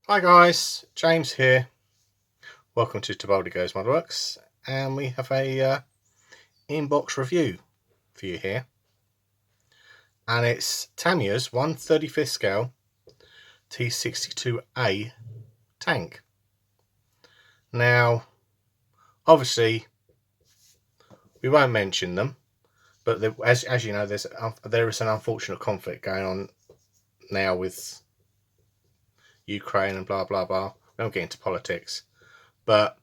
Hi guys, James here. Welcome to Tibaldi Goes Modworks, and we have a inbox review for you here, and it's Tamiya's 1/35th scale T-62a tank. Now, obviously, we won't mention them, but as you know, there is an unfortunate conflict going on now with Ukraine and blah blah blah. We won't get into politics, but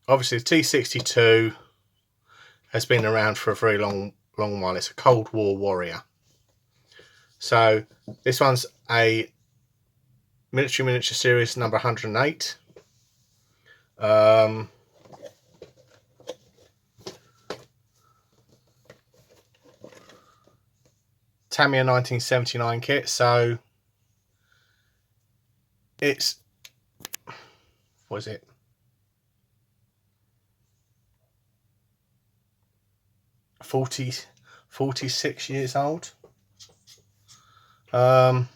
obviously the T-62 has been around for a very long while. It's a Cold War warrior. So this one's a military miniature series number 108. Tamiya 1979 kit. So it's, what is it? $46 years old. Comes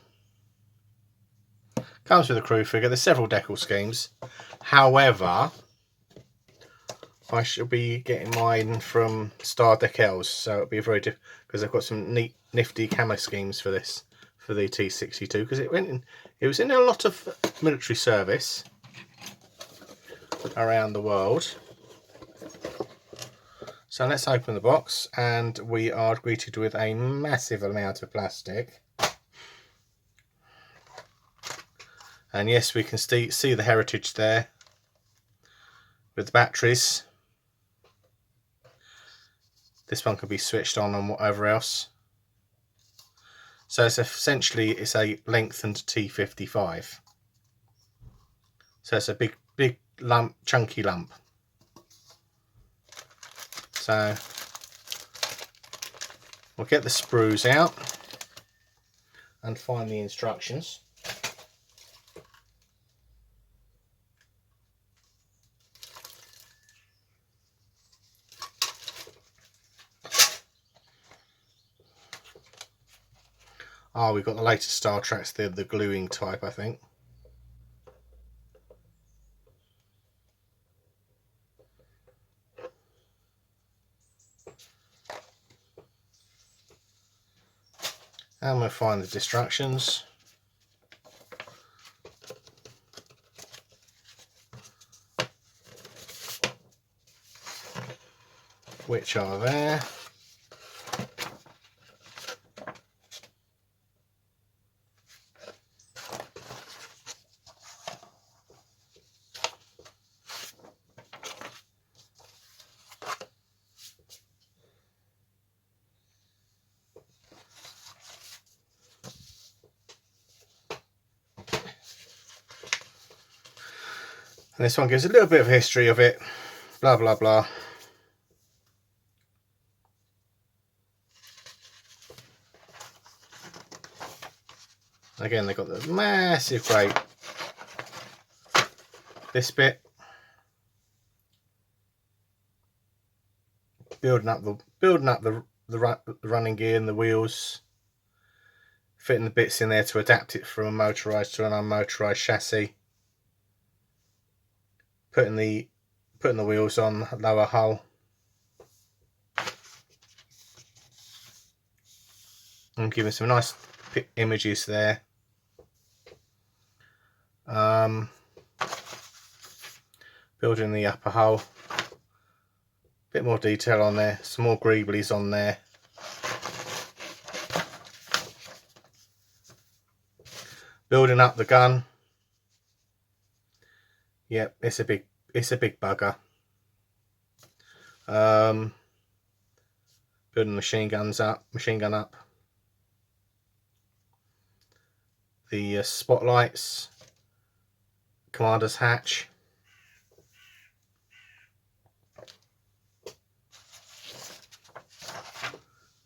with a crew figure. There's several decal schemes. However, I shall be getting mine from Star Decals, so it'll be very different because I've got some neat, nifty camo schemes for this, for the T-62, because it was in a lot of military service around the world. So let's open the box, and we are greeted with a massive amount of plastic. And yes, we can see the heritage there with the batteries. This one can be switched on and whatever else. So it's a lengthened T55. So it's a big lump, chunky lump. So we'll get the sprues out and find the instructions. Oh, we've got the latest Star Treks, the gluing type, I think. And we'll find the instructions. Which are there. And this one gives a little bit of history of it, blah blah blah. Again, they've got the massive crate. This bit, building up the running gear and the wheels, fitting the bits in there to adapt it from a motorized to an unmotorized chassis. Putting the wheels on, lower hull, and giving some nice images there. Building the upper hull, bit more detail on there, some more greeblies on there. Building up the gun. Yep, it's a big bugger. Building machine gun up. The spotlights, commander's hatch.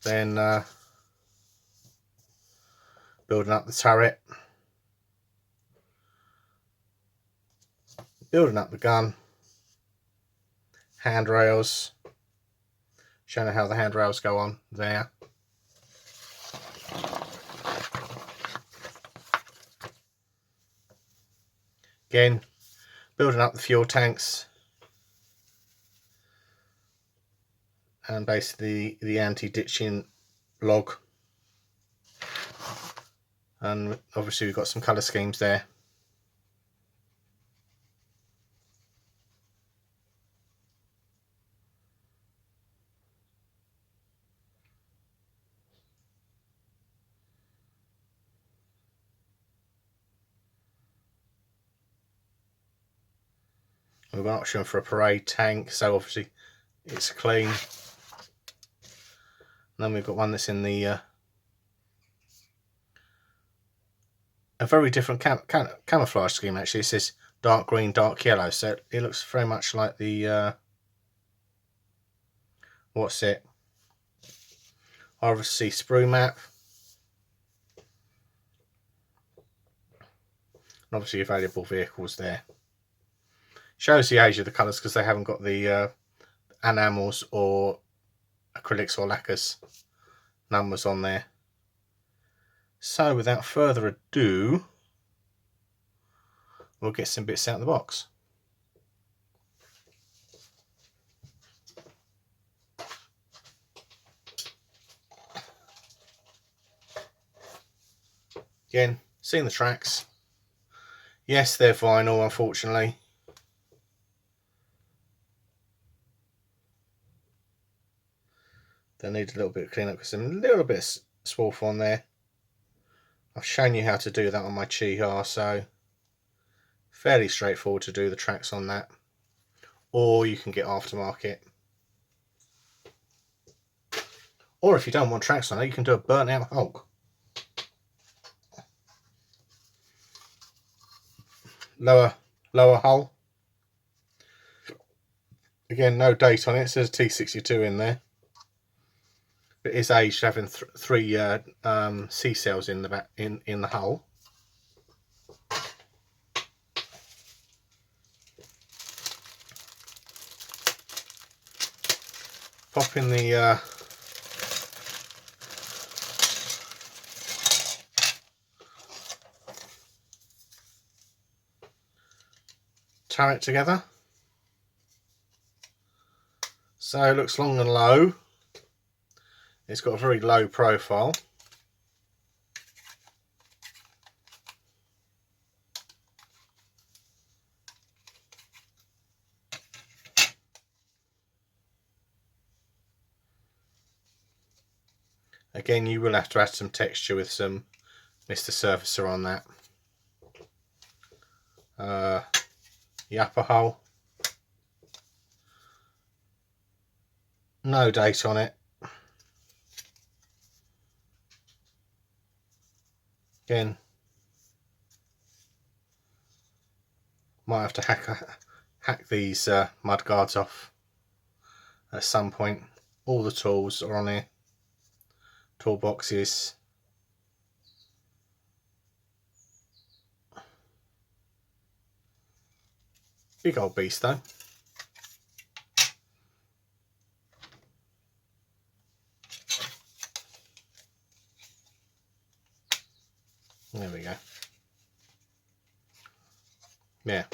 Then building up the turret. Building up the gun, handrails, showing how the handrails go on there. Again, building up the fuel tanks and basically the anti-ditching log, and obviously we've got some colour schemes there. We've got an option for a parade tank, so obviously it's clean. And then we've got one that's in the a very different camouflage scheme actually. It says dark green, dark yellow, so it looks very much like the what's it? RC sprue map. And obviously available vehicles there. Shows the age of the colours because they haven't got the enamels or acrylics or lacquers numbers on there. So without further ado, we'll get some bits out of the box. Again, seeing the tracks. Yes, they're vinyl, unfortunately. They need a little bit of cleanup because there's a little bit of swarf on there. I've shown you how to do that on my Chiha, so fairly straightforward to do the tracks on that. Or you can get aftermarket. Or if you don't want tracks on it, you can do a burnt out Hulk. Lower hull. Again, no date on it. It says T-62 in there. But it is aged, having three C cells in the back in the hull. Pop in the turret together. So it looks long and low. It's got a very low profile. Again, you will have to add some texture with some Mr. Surfacer on that. The upper hull. No date on it. Again, might have to hack these mud guards off at some point. All the tools are on here. Toolboxes. Big old beast though. There we go. Yeah.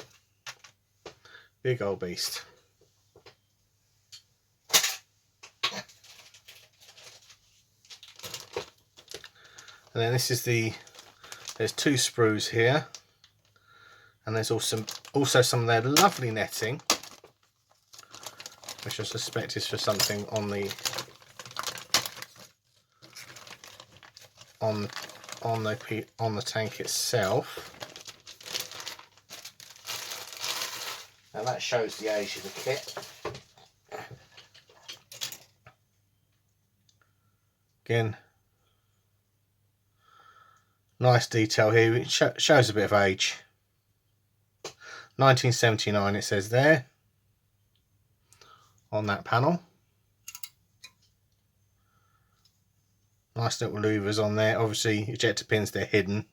Big old beast. And then this is there's two sprues here. And there's also some of their lovely netting, which I suspect is for something on the tank itself. And that shows the age of the kit. Again, nice detail here. It shows a bit of age. 1979 it says there on that panel. Nice little louvers on there. Obviously ejector pins, they're hidden.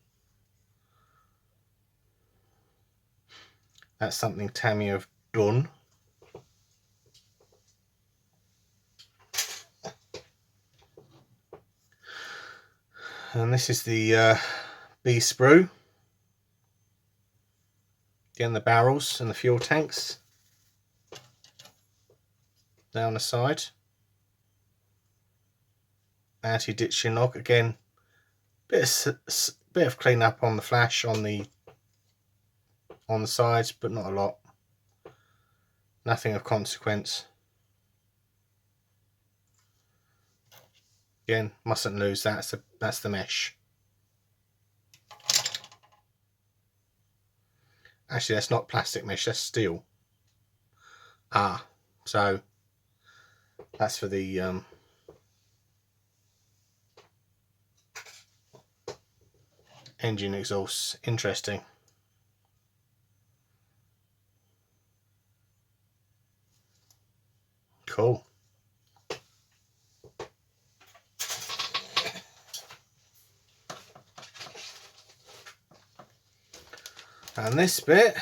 That's something Tamiya have done. And this is the B sprue. Again, the barrels and the fuel tanks down the side. Anti-ditching lock, again, bit of clean up on the flash on the sides, but not a lot. Nothing of consequence. Again, mustn't lose that. That's the mesh. Actually, that's not plastic mesh, that's steel. So that's for the engine exhausts. Interesting. Cool. And this bit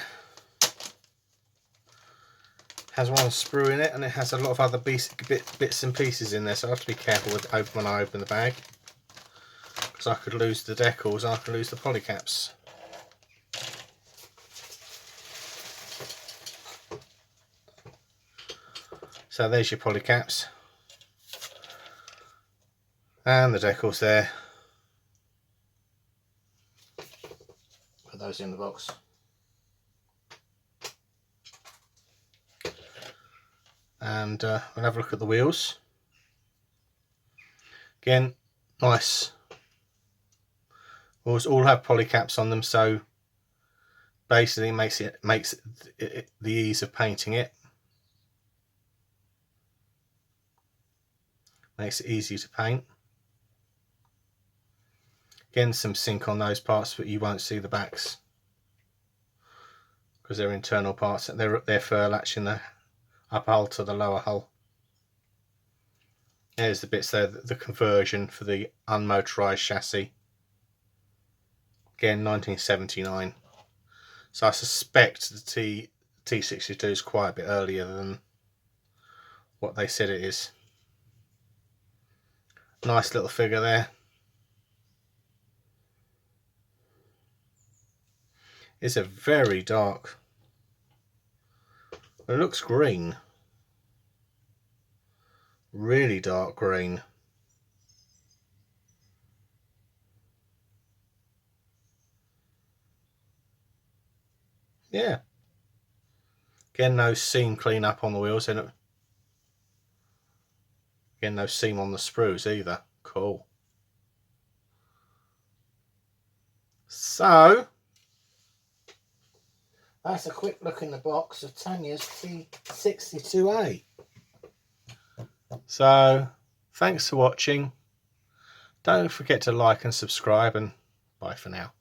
has one screw in it, and it has a lot of other bits and pieces in there, so I have to be careful when I open the bag, because I could lose the decals, I could lose the polycaps. So there's your polycaps and the decals there. Put those in the box. And we'll have a look at the wheels. Again, nice. Wheels all have polycaps on them, so basically makes it the ease of painting it. Makes it easy to paint. Again, some sink on those parts, but you won't see the backs because they're internal parts. They're fur latch in the upper hull to the lower hull. There's the bits there, the conversion for the unmotorised chassis. Again, 1979. So I suspect the T-62 is quite a bit earlier than what they said it is. Nice little figure there. It's a very dark. It looks green. Really dark green. Yeah. Again, no seam clean up on the wheels. And again, no seam on the sprues either. Cool. So that's a quick look in the box of Tamiya's T-62a. So thanks for watching. Don't forget to like and subscribe, and bye for now.